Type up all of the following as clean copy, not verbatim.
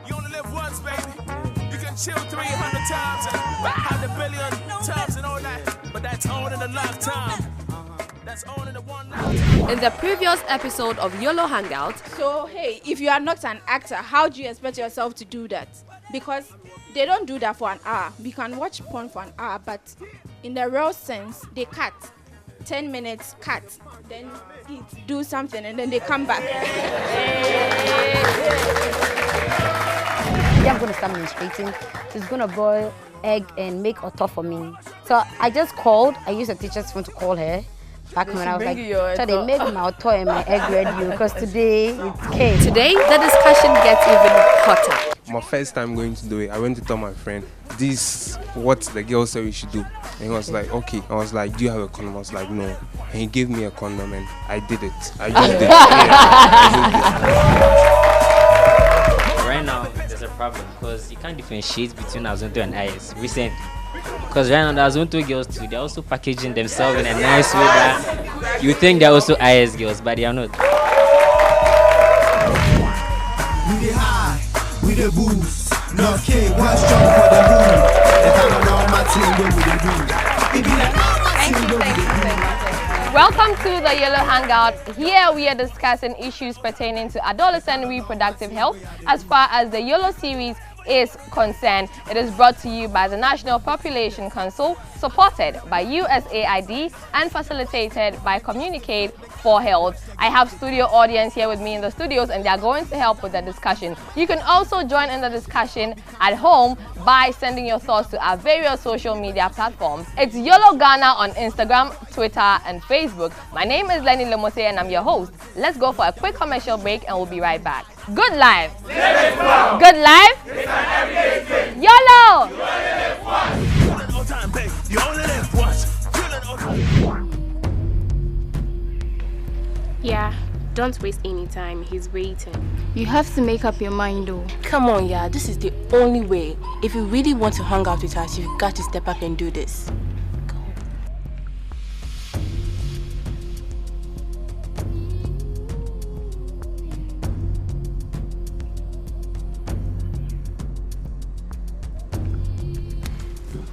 You only live once, baby. You can chill 300 times and have a billion times and all that, but that's all in a lifetime. That's all in the one lifetime. In the previous episode of YOLO Hangout, so hey, if you are not an actor, how do you expect yourself to do that? Because they don't do that for an hour. We can watch porn for an hour, but in the real sense, they cut 10 minutes, cut, then eat, do something, and then they come back. I'm going to start menstruating. She's going to boil egg and make auto for me. So I just called. I used a teacher's phone to call her. Back when I was like, so they make my auto and my egg ready because today it came. Today the discussion gets even hotter. My first time going to do it, I went to tell my friend, this what the girl said we should do. And he was like, okay. I was like, do you have a condom? I was like, no. And he gave me a condom and I did it. I just did it. Yeah, right now, there's a problem because you can't differentiate between Azonto and IS. Recent. Because right now, the Azonto girls too, they're also packaging themselves in a nice way that you think they're also IS girls, but they are not. We the high, we the boost. No K, one strong for the room. If I'm on my team, what would they do? It be like, Thank you. Welcome to the YOLO Hangout. Here we are discussing issues pertaining to adolescent reproductive health as far as the YOLO series is concerned. It is brought to you by the National Population Council, supported by USAID and facilitated by Communicate for Health. I have studio audience here with me in the studios and they are going to help with the discussion. You can also join in the discussion at home by sending your thoughts to our various social media platforms. It's YOLO Ghana on Instagram, Twitter and Facebook. My name is Lenny Lemose and I'm your host. Let's go for a quick commercial break and we'll be right back. Good life. Good life. YOLO. Yeah, don't waste any time. He's waiting. You have to make up your mind though. Come on, yeah, this is the only way. If you really want to hang out with us, you've got to step up and do this.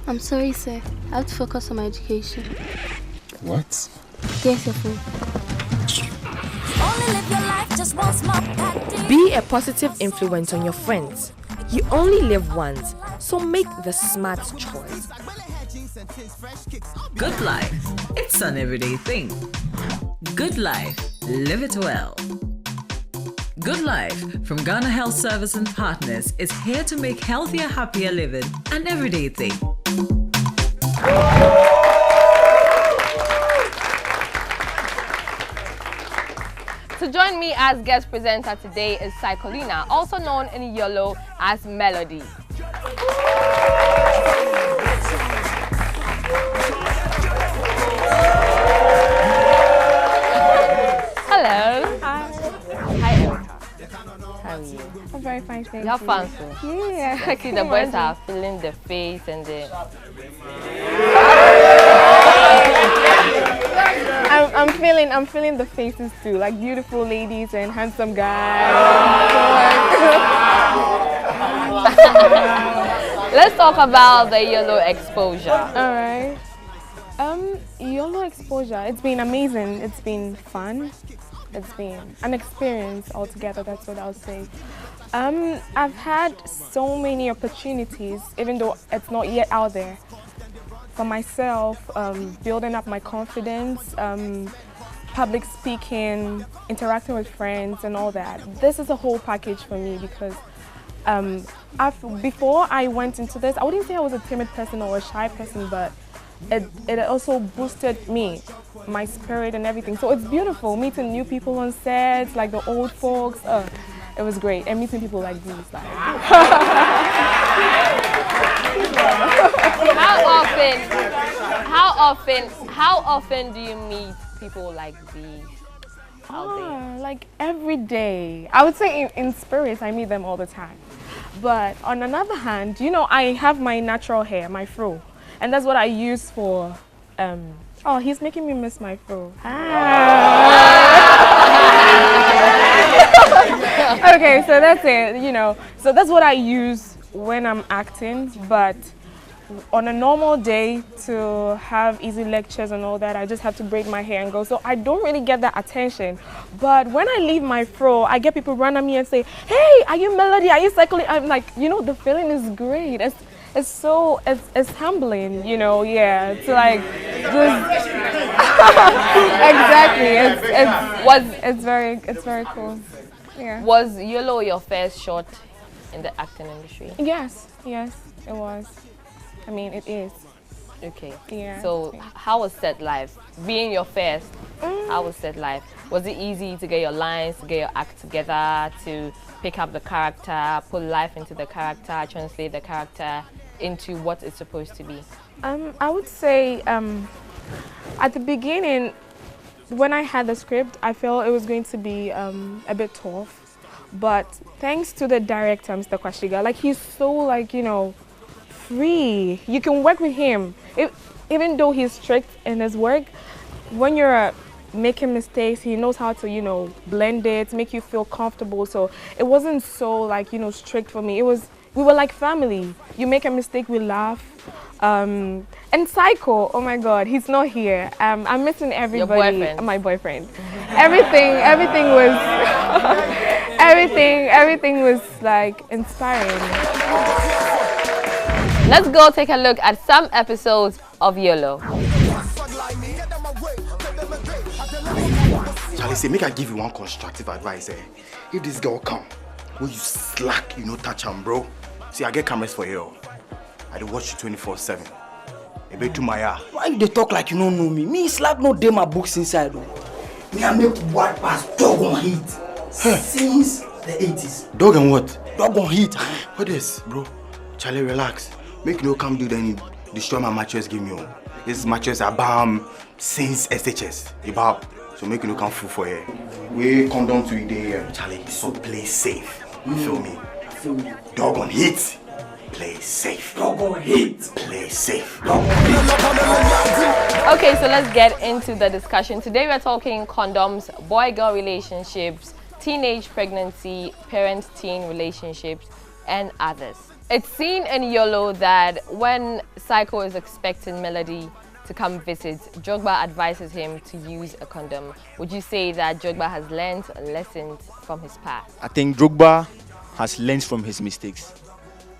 I'm sorry, sir. I have to focus on my education. What? Here's your phone. Be a positive influence on your friends. You only live once, so make the smart choice. Good life. It's an everyday thing. Good life. Live it well. Good Life from Ghana Health Service and Partners is here to make healthier, happier living an everyday thing. To join me as guest presenter today is Psycholina, also known in YOLO as Melody. Hello. Hi. Hi, Erica. How are you? I'm very fine, thank you. You have fun, so? Yeah. I see the boys are feeling the face and the... I'm feeling the faces too, like beautiful ladies and handsome guys. Let's talk about the YOLO exposure. All right. YOLO exposure, it's been amazing. It's been fun. It's been an experience altogether, that's what I'll say. I've had so many opportunities, even though it's not yet out there. For myself, building up my confidence, public speaking, interacting with friends and all that. This is a whole package for me because before I went into this, I wouldn't say I was a timid person or a shy person, but it also boosted me, my spirit and everything. So it's beautiful, meeting new people on sets, like the old folks. It was great, and meeting people like these. Like. How often do you meet people like these out there? Like every day. I would say in spirits, I meet them all the time. But on another hand, you know, I have my natural hair, my fro, and that's what I use for. Oh, he's making me miss my fro. Okay, so that's it, you know. So that's what I use when I'm acting, but on a normal day to have easy lectures and all that, I just have to braid my hair and go. So I don't really get that attention. But when I leave my fro, I get people run at me and say, hey, are you Melody? Are you cycling? I'm like, you know, the feeling is great. It's humbling, you know, yeah. It's like, just exactly. It's very cool. Yeah. Was YOLO your first shot in the acting industry? Yes, it was. I mean, it is. Okay. Yeah. So how was set life? Being your first, how was set life? Was it easy to get your lines, to get your act together, to pick up the character, put life into the character, translate the character into what it's supposed to be? I would say at the beginning, when I had the script, I felt it was going to be a bit tough. But thanks to the director, Mr. Kwashiga, like he's so like, you know, free. You can work with him. Even though he's strict in his work, when you're making mistakes, he knows how to, you know, blend it, make you feel comfortable. So it wasn't so like, you know, strict for me. We were like family. You make a mistake, we laugh. And Psycho, oh my God, he's not here. I'm missing everybody. Your boyfriend. My boyfriend. Everything was, everything was like inspiring. Let's go take a look at some episodes of YOLO. Charlie say, make I give you one constructive advice. If this girl come, will you slack, you know, touch him, bro? See, I get cameras for you. I do watch you 24/7. A bit to my eye. Why you talk like you don't know me? Me slack no day my books inside. Me I make what pass dog on heat since the 80s. Dog and what? Dog on heat. What is, bro? Charlie, relax. Make no come do then destroy my mattress give me. This mattress I bomb since SHS. About so make no come fool for you. We come down to the Charlie, so play safe. You feel me? I feel me. Dog on hit. Play safe. Dog on hit. Play safe. Okay, so let's get into the discussion. Today we're talking condoms, boy-girl relationships, teenage pregnancy, parent-teen relationships, and others. It's seen in YOLO that when Psycho is expecting Melody to come visit, Jogba advises him to use a condom. Would you say that Jogba has learned lessons from his past? I think Jogba has learned from his mistakes.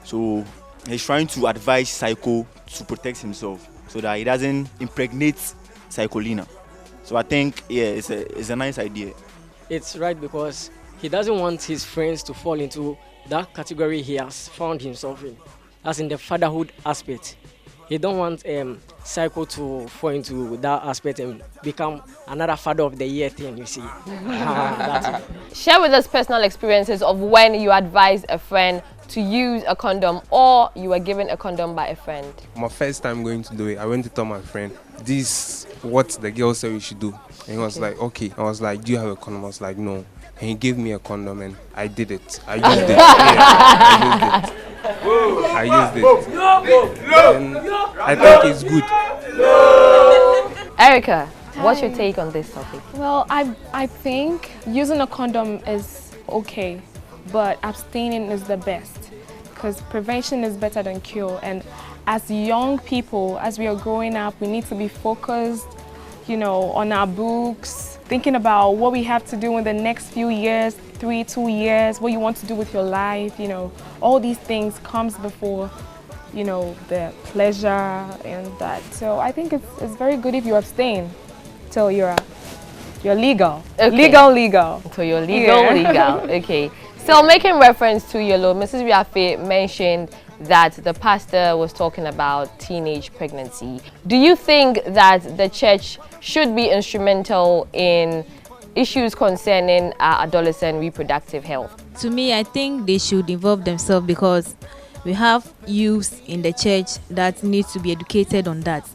So he's trying to advise Psycho to protect himself so that he doesn't impregnate Psycholina. So I think, yeah, it's a nice idea. It's right because he doesn't want his friends to fall into that category he has found himself in, as in the fatherhood aspect. He don't want Psycho to fall into that aspect and become another father of the year thing, you see. That's it. Share with us personal experiences of when you advised a friend to use a condom or you were given a condom by a friend. My first time going to do it, I went to tell my friend, this what the girl said we should do. And he was like, okay. I was like, do you have a condom? I was like, no. And he gave me a condom and I did it. I used it. Yeah, I used it. And I think it's good. Erica, what's your take on this topic? Well, I think using a condom is okay, but abstaining is the best because prevention is better than cure. And as young people, as we are growing up, we need to be focused, you know, on our books, thinking about what we have to do in the next few years, 2 years, what you want to do with your life, you know, all these things comes before, you know, the pleasure and that. So I think it's very good if you abstain till you're legal. Okay. Legal. So you're legal. Okay. So making reference to YOLO, Mrs. Riafe mentioned that the pastor was talking about teenage pregnancy. Do you think that the church should be instrumental in issues concerning adolescent reproductive health? To me, I think they should involve themselves because we have youths in the church that need to be educated on that.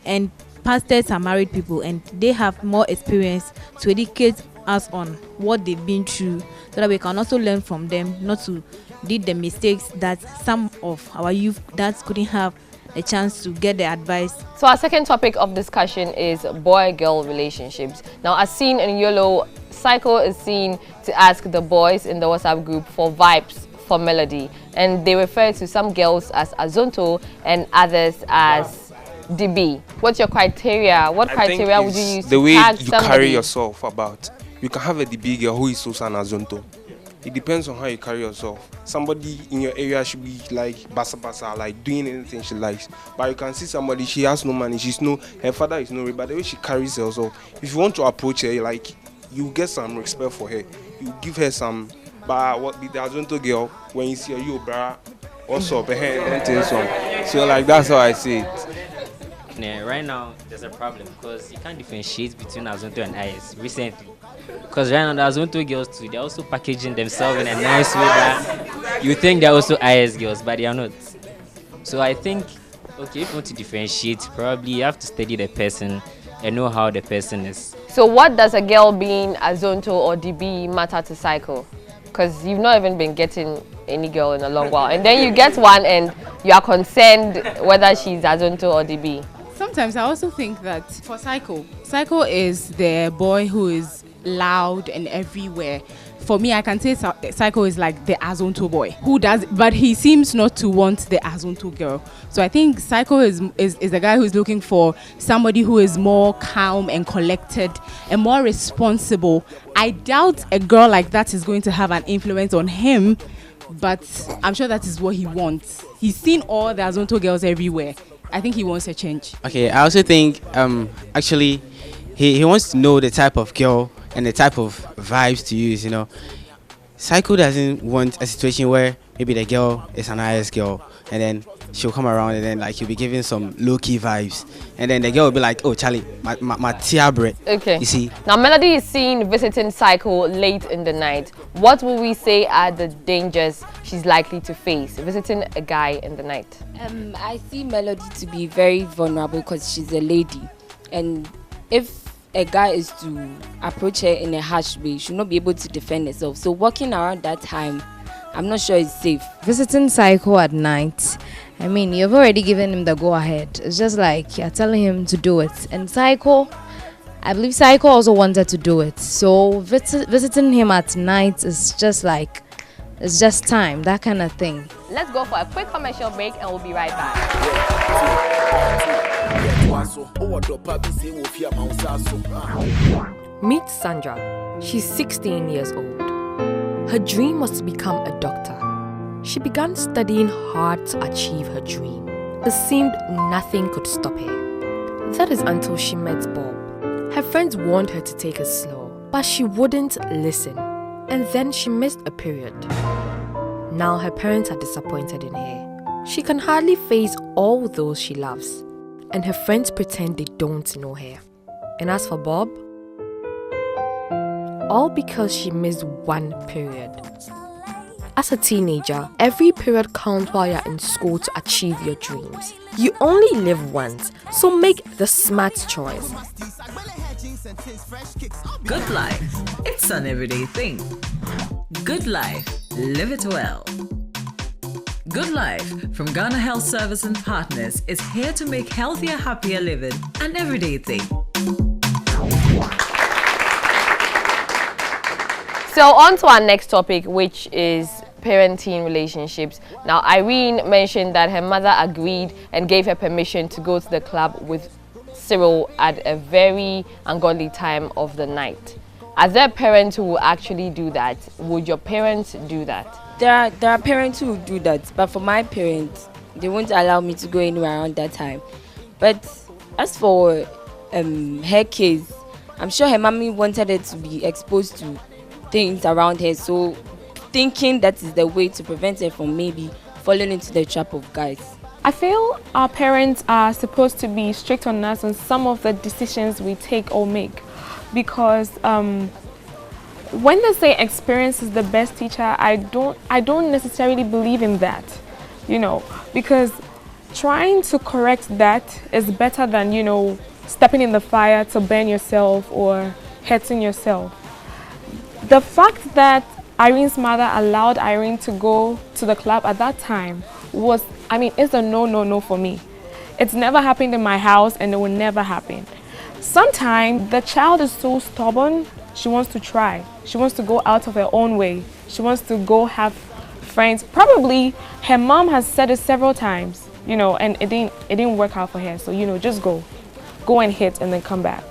And pastors are married people and they have more experience to educate us on what they've been through so that we can also learn from them, not to did the mistakes that some of our youth that couldn't have a chance to get the advice. So our second topic of discussion is boy-girl relationships. Now, as seen in YOLO, Psycho is seen to ask the boys in the WhatsApp group for vibes for melody, and they refer to some girls as Azonto and others as DB. What's your criteria? What criteria would you use the to way tag you somebody? carry yourself about? You can have a DB girl who is also an Azonto. It depends on how you carry yourself. Somebody in your area should be like basa basa, like doing anything she likes. But you can see somebody, she has no money, her father is no rich, but the way she carries herself, if you want to approach her, like, you get some respect for her. You give her some, but what be the Azonto girl, when you see her, you bra, what's up, and so like that's how I see it. Yeah, right now there's a problem because you can't differentiate between Azonto and IS recently. Because right now the Azonto girls too, they're also packaging themselves in a nice way that you think they're also IS girls, but they are not. So I think, okay, if you want to differentiate, probably you have to study the person and know how the person is. So what does a girl being Azonto or DB matter to Psycho? Because you've not even been getting any girl in a long while, and then you get one and you are concerned whether she's Azonto or DB. Sometimes I also think that for Psycho is the boy who is loud and everywhere. For me, I can say Psycho is like the Azonto boy who does, but he seems not to want the Azonto girl. So I think Psycho is the guy who's looking for somebody who is more calm and collected and more responsible. I doubt a girl like that is going to have an influence on him, but I'm sure that is what he wants. He's seen all the Azonto girls everywhere. I think he wants a change. Okay, I also think actually he wants to know the type of girl and the type of vibes to use, you know. Psycho doesn't want a situation where maybe the girl is an IS girl and then she'll come around and then like you'll be giving some low-key vibes and then the girl will be like, oh Charlie, my tea bread. Okay. You see? Now Melody is seen visiting Psycho late in the night. What will we say are the dangers she's likely to face visiting a guy in the night? I see Melody to be very vulnerable because she's a lady, and if a guy is to approach her in a harsh way, she will not be able to defend herself. So walking around that time, I'm not sure it's safe. Visiting Psycho at night, I mean, you've already given him the go-ahead. It's just like you're telling him to do it. And Psycho, I believe Psycho also wanted to do it. So visiting him at night is just like, it's just time, that kind of thing. Let's go for a quick commercial break and we'll be right back. Meet Sandra. She's 16 years old. Her dream was to become a doctor. She began studying hard to achieve her dream. It seemed nothing could stop her. That is until she met Bob. Her friends warned her to take it slow, but she wouldn't listen. And then she missed a period. Now her parents are disappointed in her. She can hardly face all those she loves, and her friends pretend they don't know her. And as for Bob, all because she missed one period. As a teenager, every period counts while you're in school to achieve your dreams. You only live once, so make the smart choice. Good life, it's an everyday thing. Good life, live it well. Good Life from Ghana Health Service and Partners is here to make healthier, happier living an everyday thing. So on to our next topic, which is parenting relationships. Now Irene mentioned that her mother agreed and gave her permission to go to the club with Cyril at a very ungodly time of the night. As there parents who will actually do that, would your parents do that? There are parents who do that, but for my parents, they won't allow me to go anywhere around that time. But as for her case, I'm sure her mommy wanted her to be exposed to things around her, so thinking that is the way to prevent her from maybe falling into the trap of guys. I feel our parents are supposed to be strict on us on some of the decisions we take or make, because when they say experience is the best teacher, I don't necessarily believe in that, you know, because trying to correct that is better than, you know, stepping in the fire to burn yourself or hurting yourself. The fact that Irene's mother allowed Irene to go to the club at that time was, I mean, it's a no for me. It's never happened in my house and it will never happen. Sometimes the child is so stubborn, She wants to try. She wants to go out of her own way. She wants to go have friends. Probably her mom has said it several times, you know, and it didn't work out for her. So, you know, just go and hit and then come back.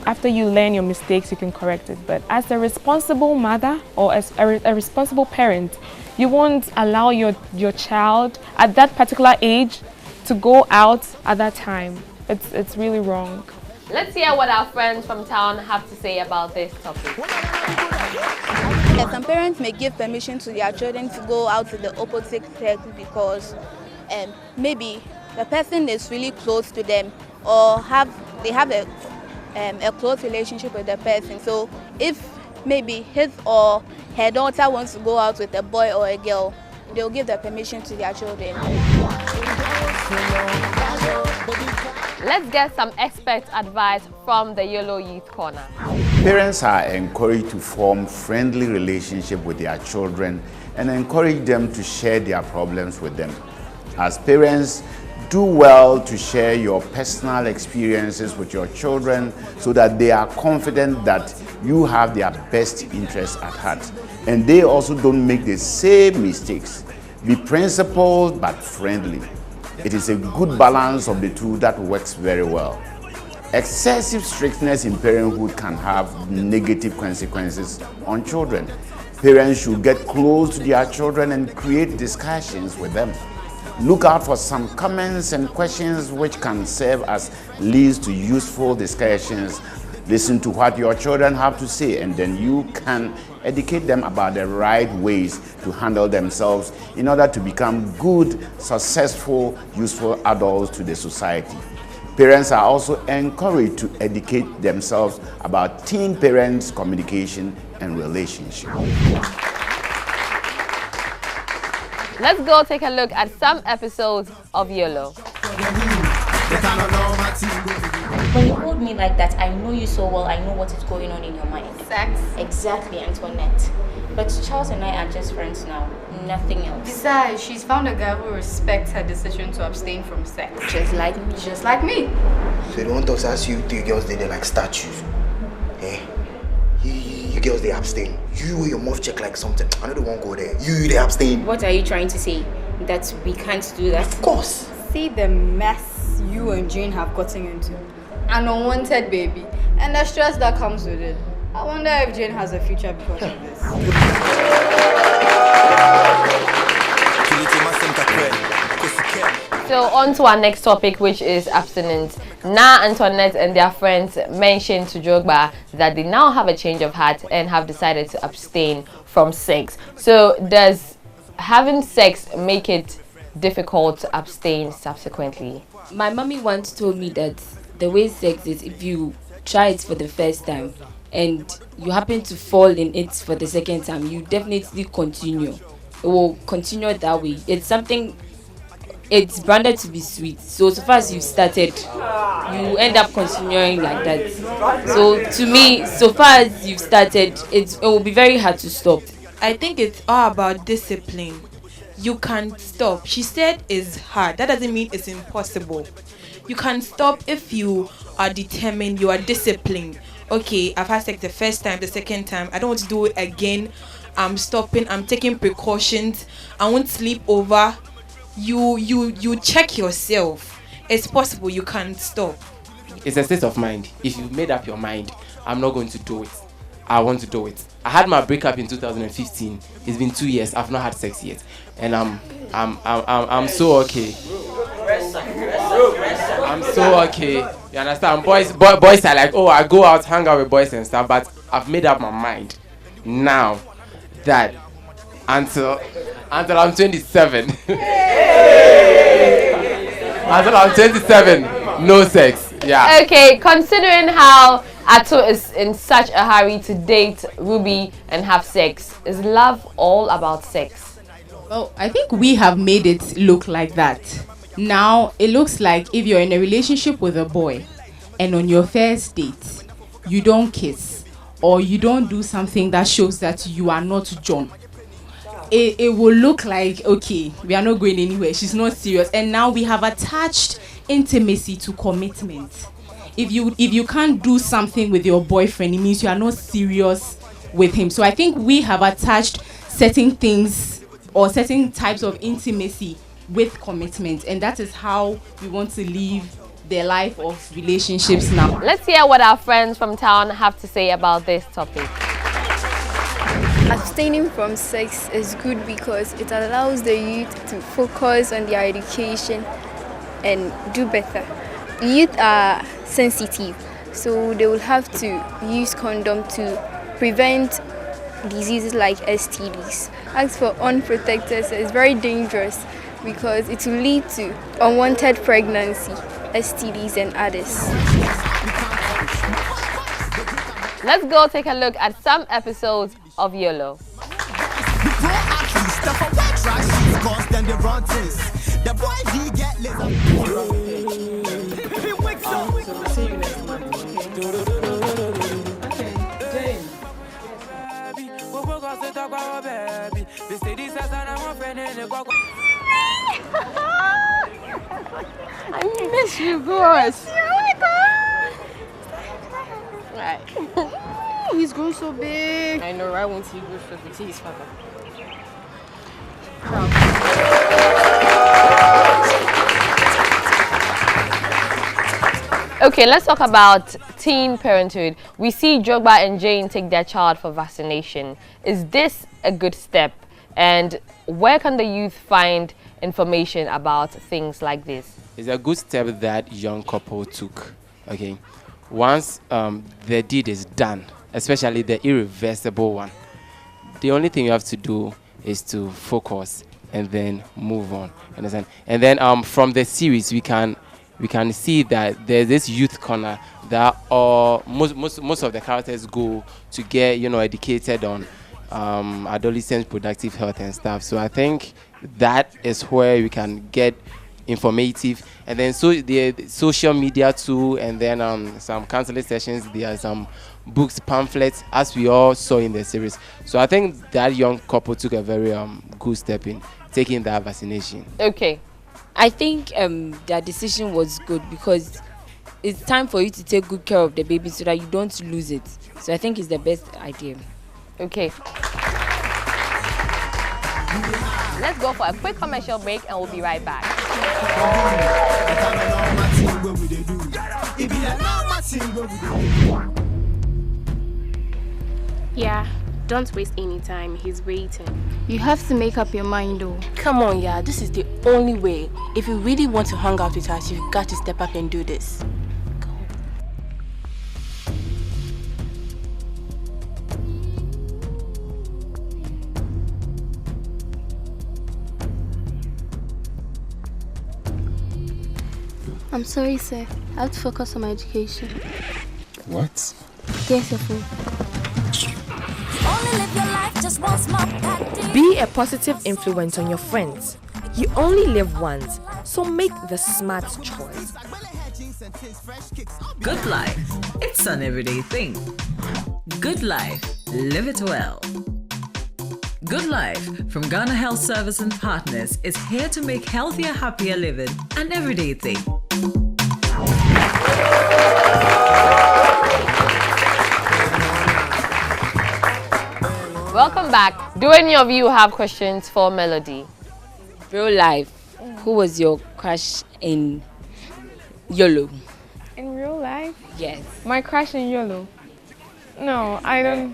After you learn your mistakes, you can correct it. But as a responsible mother or as a responsible parent, you won't allow your child at that particular age to go out at that time. It's really wrong. Let's hear what our friends from town have to say about this topic. Yeah, some parents may give permission to their children to go out to the opposite sex because maybe the person is really close to them or they have a close relationship with the person. So if maybe his or her daughter wants to go out with a boy or a girl, they'll give the permission to their children. Let's get some expert advice from the YOLO Youth Corner. Parents are encouraged to form friendly relationship with their children and encourage them to share their problems with them. As parents, do well to share your personal experiences with your children so that they are confident that you have their best interests at heart. And they also don't make the same mistakes. Be principled but friendly. It is a good balance of the two that works very well. Excessive strictness in parenthood can have negative consequences on children. Parents should get close to their children and create discussions with them. Look out for some comments and questions which can serve as leads to useful discussions. Listen to what your children have to say, and then you can educate them about the right ways to handle themselves in order to become good, successful, useful adults to the society. Parents are also encouraged to educate themselves about teen-parents communication and relationship. Let's go take a look at some episodes of YOLO. When you hold me like that, I know you so well, I know what is going on in your mind. Sex? Exactly, Antoinette. But Charles and I are just friends now, nothing else. Besides, she's found a guy who respects her decision to abstain from sex. Just like me. Just like me. So they want us to ask you three girls, they're like statues. Eh? You girls, they abstain. You wear your mouth check like something. I know they won't go there. You, they abstain. What are you trying to say? That we can't do that? Of course. See the mess you and Jane have gotten into. An unwanted baby. And the stress that comes with it. I wonder if Jane has a future because of this. So on to our next topic, which is abstinence. Now Antoinette and their friends mentioned to Jogba that they now have a change of heart and have decided to abstain from sex. So does having sex make it difficult to abstain subsequently? My mommy once told me that the way sex is, if you try it for the first time and you happen to fall in it for the second time, you definitely continue. It will continue that way. It's something, it's branded to be sweet. So far as you've started, you end up continuing like that. So to me, so far as you've started, it will be very hard to stop. I think it's all about discipline. You can't stop. She said it's hard. That doesn't mean it's impossible. You can stop if you are determined, you are disciplined. Okay, I've had sex the first time, the second time, I don't want to do it again. I'm stopping, I'm taking precautions, I won't sleep over. You check yourself. It's possible, you can stop. It's a state of mind. If you've made up your mind, I'm not going to do it, I want to do it. I had my breakup in 2015. It's been 2 years. I've not had sex yet, and I'm so okay. I'm so okay. You understand? Boys are like, oh, I go out, hang out with boys and stuff. But I've made up my mind now that until I'm 27, until I'm 27, no sex. Yeah. Okay, considering how Ato is in such a hurry to date Ruby and have sex, is love all about sex? Well, I think we have made it look like that. Now, it looks like if you're in a relationship with a boy and on your first date, you don't kiss or you don't do something that shows that you are not John, it will look like, okay, we are not going anywhere, she's not serious. And now we have attached intimacy to commitment. if you can't do something with your boyfriend, it means you are not serious with him. So I think we have attached certain things or certain types of intimacy with commitment, and that is how we want to live the life of relationships now. Let's hear what our friends from town have to say about this topic. Abstaining from sex is good because it allows the youth to focus on their education and do better. Youth are sensitive, so they will have to use condom to prevent diseases like STDs. As for unprotected sex, it's very dangerous because it will lead to unwanted pregnancy, STDs and others. Let's go take a look at some episodes of YOLO. I miss you, boss. Oh my God. Right. He's grown so big. I know, right? Once he grows so big, see his father. Okay, let's talk about teen parenthood. We see Drogba and Jane take their child for vaccination. Is this a good step? And where can the youth find information about things like this? It's a good step that young couple took. Okay, once the deed is done, especially the irreversible one, the only thing you have to do is to focus and then move on. Understand? And then from the series we can see that there's this youth corner that most of the characters go to get educated on adolescent productive health and stuff. So I think that is where we can get informative, and then so the social media too, and then some counseling sessions. There are some books, pamphlets, as we all saw in the series. So I think that young couple took a very good step in taking that vaccination. Okay, I think their decision was good because it's time for you to take good care of the baby so that you don't lose it. So I think it's the best idea. Okay. Let's go for a quick commercial break and we'll be right back. Yeah, don't waste any time. He's waiting. You have to make up your mind though. Come on, yeah, this is the only way. If you really want to hang out with us, you've got to step up and do this. I'm sorry, sir. I have to focus on my education. What? Here's your phone. Be a positive influence on your friends. You only live once, so make the smart choice. Good life. It's an everyday thing. Good life. Live it well. Good Life from Ghana Health Service and Partners is here to make healthier, happier living an everyday thing. Welcome back. Do any of you have questions for Melody? Real life, who was your crush in YOLO? In real life? Yes. My crush in YOLO? No, I don't.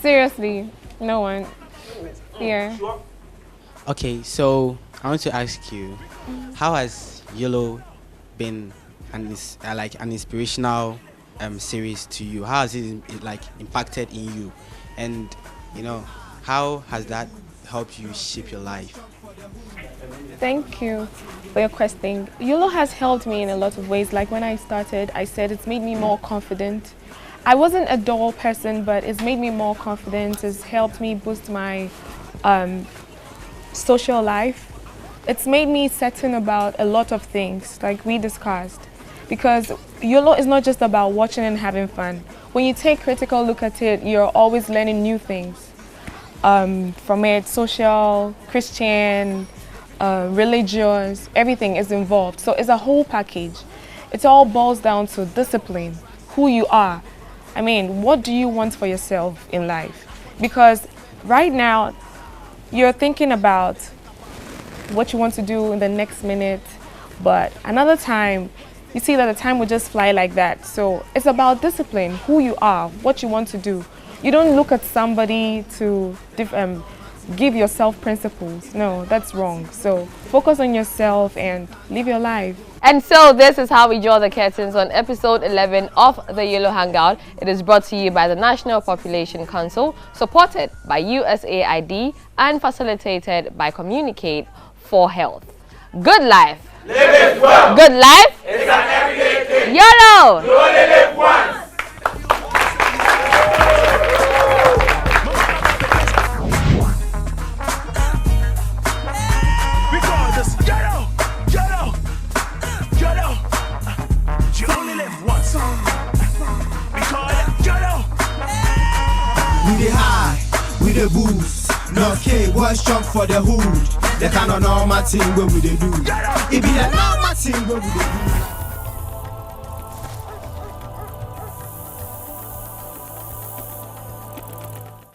Seriously, no one. Yeah. Okay, so I want to ask you, how has YOLO been an inspirational series to you? How has it impacted in you, and how has that helped you shape your life? Thank you for your question. YOLO has helped me in a lot of ways. Like when I started, I said it's made me more confident. I wasn't a dull person, but it's made me more confident. It's helped me boost my social life. It's made me certain about a lot of things, like we discussed. Because YOLO is not just about watching and having fun. when you take critical look at it, you're always learning new things from it. Social, Christian, religious, everything is involved. So it's a whole package. It all boils down to discipline, who you are. I mean, what do you want for yourself in life? Because right now, you're thinking about what you want to do in the next minute, but another time, you see that the time will just fly like that. So it's about discipline, who you are, what you want to do. You don't look at somebody to give yourself principles. No, that's wrong. So focus on yourself and live your life. And so this is how we draw the curtains on episode 11 of the YOLO Hangout. It is brought to you by the National Population Council, supported by USAID and facilitated by Communicate for Health. Good life. Live it well. Good life. It's an everyday thing. YOLO. You only live once. We call this YOLO, YOLO, YOLO. You only live once. We call it YOLO. We the high, we the boost. No K, what's strong for the hood? The kind of normal thing where we they do. It be the normal thing where we they do.